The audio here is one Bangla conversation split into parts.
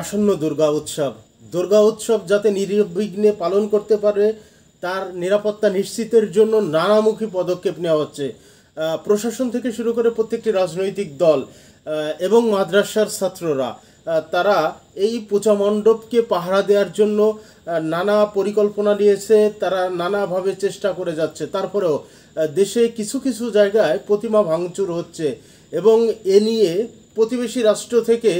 আসন্ন দুর্গা উৎসব যাতে নির্বিঘ্নে পালন করতে পারে তার নিরাপত্তা নিশ্চিতের জন্য নানামুখী পদক্ষেপ নেওয়া হচ্ছে। প্রশাসন থেকে শুরু করে প্রত্যেকটি রাজনৈতিক দল এবং মাদ্রাসার ছাত্ররা তারা এই পূজা মণ্ডপকে পাহারা দেওয়ার জন্য নানা পরিকল্পনা নিয়েছে, তারা নানাভাবে চেষ্টা করে যাচ্ছে। তারপরেও দেশে কিছু কিছু জায়গায় প্রতিমা ভাঙচুর হচ্ছে এবং এ নিয়ে প্রতিবেশী রাষ্ট্র থেকে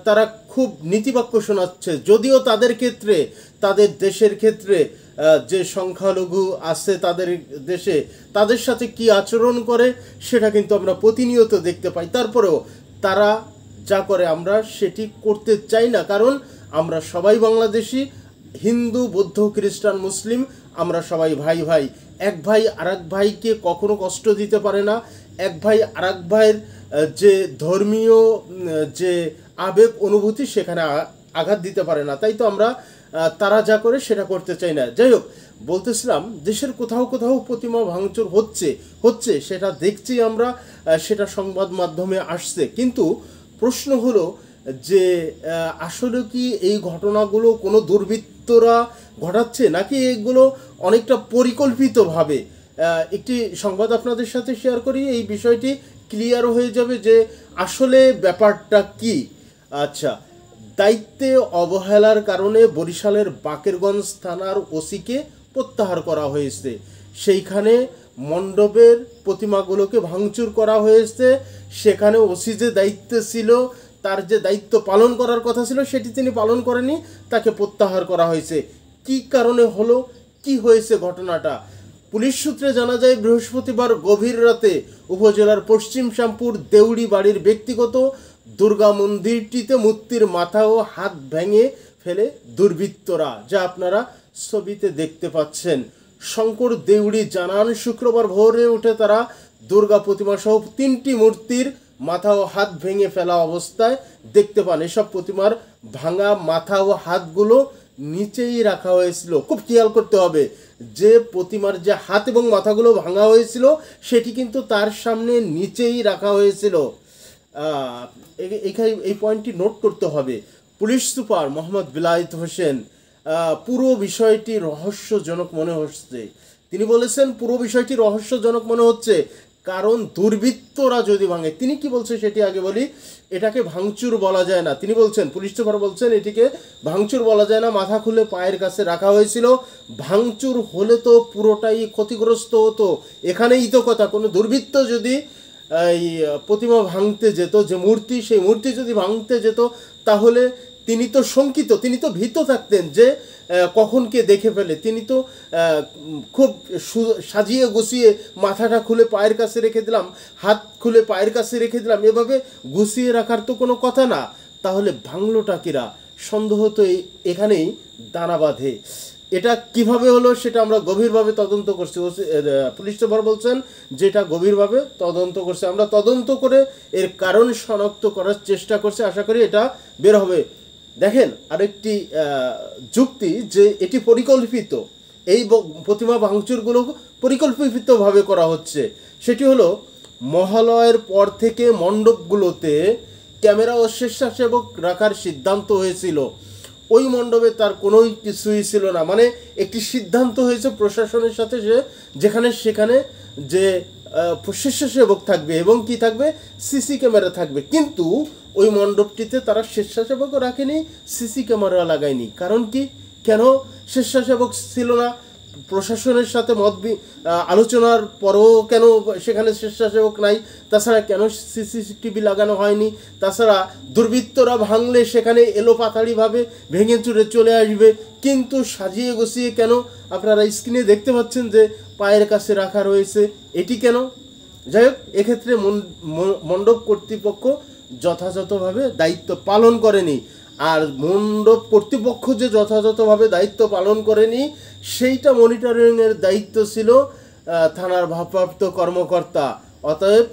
তারা খুব নীতিবাক্য শোনাচ্ছে, যদিও তাদের ক্ষেত্রে, তাদের দেশের ক্ষেত্রে যে সংখ্যালঘু আছে তাদের দেশে তাদের সাথে কি আচরণ করে সেটা কিন্তু আমরা প্রতিনিয়ত দেখতে পাই। তারপরেও তারা যা করে আমরা সেটি করতে চাই না, কারণ আমরা সবাই বাংলাদেশি, হিন্দু বৌদ্ধ খ্রিস্টান মুসলিম, আমরা সবাই ভাই ভাই। এক ভাই আরেক ভাইকে কখনো কষ্ট দিতে পারে না, এক ভাই আরেক ভাইয়ের যে ধর্মীয় যে আবেগ অনুভূতি সেখানে আঘাত দিতে পারে না। তাই তো আমরা তারা যা করে সেটা করতে চাই না। যাই হোক, বলতেছিলাম দেশের কোথাও কোথাও প্রতিমা ভাঙচুর হচ্ছে সেটা দেখছি আমরা, সেটা সংবাদ মাধ্যমে আসছে। কিন্তু প্রশ্ন হলো যে আসলে কি এই ঘটনাগুলো কোনো দুর্বৃত্তরা ঘটাচ্ছে নাকি এগুলো অনেকটা পরিকল্পিতভাবে? একটি সংবাদ আপনাদের সাথে শেয়ার করি, এই বিষয়টি ক্লিয়ার হয়ে যাবে যে আসলে ব্যাপারটা কি। আচ্ছা, দায়িত্বে অবহেলার কারণে বরিশালের বাকেরগঞ্জ থানার ওসিকে প্রত্যাহার করা হয়েছে। সেইখানে মণ্ডপের প্রতিমাগুলোকে ভাঙচুর করা হয়েছে। সেখানে ওসি যে দায়িত্বে ছিল, তার যে দায়িত্ব পালন করার কথা ছিল সেটি তিনি পালন করেনি, তাকে প্রত্যাহার করা হয়েছে। কি কারণে হলো, কি হয়েছে ঘটনাটা? পুলিশ সূত্রে জানা যায় বৃহস্পতিবার গভীর রাতে উপজেলার পশ্চিম শ্যামপুর দেউড়ি বাড়ির ব্যক্তিগত দুর্গা মন্দিরটিতে মূর্তির মাথা ও হাত ভেঙে ফেলে দুর্বৃত্তরা, যা আপনারা ছবিতে দেখতে পাচ্ছেন। শঙ্কর দেউড়ি জানান, শুক্রবার ভোরে উঠে তারা দুর্গা প্রতিমা সহ 3টি মূর্তির মাথা ও হাত ভেঙে ফেলা অবস্থায় দেখতে পান। এসব প্রতিমার ভাঙা মাথা ও হাতগুলো নিচেই রাখা হয়েছিল। খুব খেয়াল করতে হবে যে প্রতিমার যে হাত এবং মাথাগুলো ভাঙা হয়েছিল সেটি কিন্তু তার সামনে নিচেই রাখা হয়েছিল। এখানে এই পয়েন্টটি নোট করতে হবে। পুলিশ সুপার মোহাম্মদ বিলায়েত হোসেন পুরো বিষয়টি রহস্যজনক মনে হচ্ছে। তিনি বলেছেন পুরো বিষয়টি রহস্যজনক মনে হচ্ছে কারণ দুর্বৃত্তরা যদি ভাঙে, তিনি কি বলছে সেটি আগে বলি, এটাকে ভাঙচুর বলা যায় না। তিনি বলছেন, পুলিশ সুপার বলছেন এটিকে ভাঙচুর বলা যায় না, মাথা খুলে পায়ের কাছে রাখা হয়েছিল। ভাঙচুর হলে তো পুরোটাই ক্ষতিগ্রস্ত হতো। এখানেই তো কথা, কোনো দুর্বৃত্ত যদি এই প্রতিমা ভাঙতে যেত, যে মূর্তি, সেই মূর্তি যদি ভাঙতে যেত তাহলে তিনি তো শঙ্কিত, তিনি তো ভীত থাকতেন যে কখন কে দেখে ফেলে। তিনি তো খুব সাজিয়ে গুছিয়ে মাথাটা খুলে পায়ের কাছে রেখে দিলাম, হাত খুলে পায়ের কাছে রেখে দিলাম, এভাবে গুছিয়ে রাখার তো কোনো কথা না। তাহলে ভাঙলোটা কিরা? সন্দেহ তো এখানেই দানা বাঁধে। এটা কিভাবে হলো সেটা আমরা গভীরভাবে তদন্ত করছি। পুলিশ সুপার বলছেন যেটা গভীরভাবে তদন্ত করছে, আমরা তদন্ত করে এর কারণ শনাক্ত করার চেষ্টা করছি, আশা করি এটা বের হবে। দেখেন আরেকটি যুক্তি যে এটি পরিকল্পিত, এই প্রতিমা ভাঙচুরগুলো পরিকল্পিতভাবে করা হচ্ছে। সেটি হলো মহালয়ের পর থেকে মণ্ডপগুলোতে ক্যামেরা ও স্বেচ্ছাসেবক রাখার সিদ্ধান্ত হয়েছিল। ওই মণ্ডপে তার কোনো কিছুই ছিল না, মানে একটি সিদ্ধান্ত হয়েছে প্রশাসনের সাথে যে যেখানে সেখানে যে স্বেচ্ছাসেবক থাকবে এবং কি থাকবে, সিসি ক্যামেরা থাকবে। কিন্তু ওই মণ্ডপটিতে তারা স্বেচ্ছাসেবকও রাখেনি, সিসি ক্যামেরা লাগায়নি। কারণ কি, কেন স্বেচ্ছাসেবক ছিল না? প্রশাসনের সাথে আলোচনার পরেও কেন সেখানে স্বেচ্ছাসেবক নাই? তাছাড়া কেন সিসিটিভি লাগানো হয়নি? তাছাড়া দুর্বৃত্তরা ভাঙলে সেখানে এলোপাতাড়িভাবে ভেঙে চুরে চলে আসবে, কিন্তু সাজিয়ে গুছিয়ে কেন? আপনারা স্ক্রিনে দেখতে পাচ্ছেন যে পায়ের কাছে রাখা রয়েছে, এটি কেন? যাই হোক, এক্ষেত্রে মণ্ডপ কর্তৃপক্ষ যথাযথভাবে দায়িত্ব পালন করেনি। আর মণ্ডপ কর্তৃপক্ষ যে যথাযথভাবে দায়িত্ব পালন করেনি সেইটা মনিটরিংয়ের দায়িত্ব ছিল থানার ভারপ্রাপ্ত কর্মকর্তা। অতএব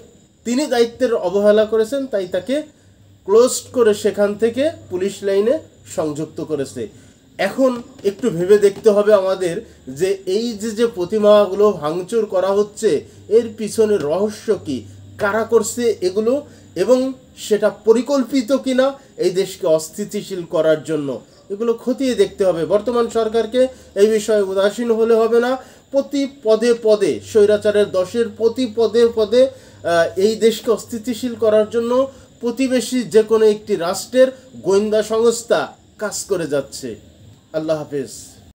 তিনি দায়িত্বের অবহেলা করেছেন, তাই তাকে ক্লোজ করে সেখান থেকে পুলিশ লাইনে সংযুক্ত করেছে। এখন একটু ভেবে দেখতে হবে আমাদের যে এই যে প্রতিমাগুলো ভাঙচুর করা হচ্ছে এর পিছনে রহস্য কি, কারা করছে এগুলো, এবং সেটা পরিকল্পিত কিনা এই দেশকে অস্থিতিশীল করার জন্য, এগুলো খতিয়ে দেখতে হবে। বর্তমান সরকারকে এই বিষয়ে উদাসীন হলে হবে না। প্রতি পদে পদে স্বৈরাচারের দশের প্রতি পদে পদে এই দেশকে অস্থিতিশীল করার জন্য প্রতিবেশী যে কোনো একটি রাষ্ট্রের গোয়েন্দা সংস্থা কাজ করে যাচ্ছে। আল্লাহ হাফেজ।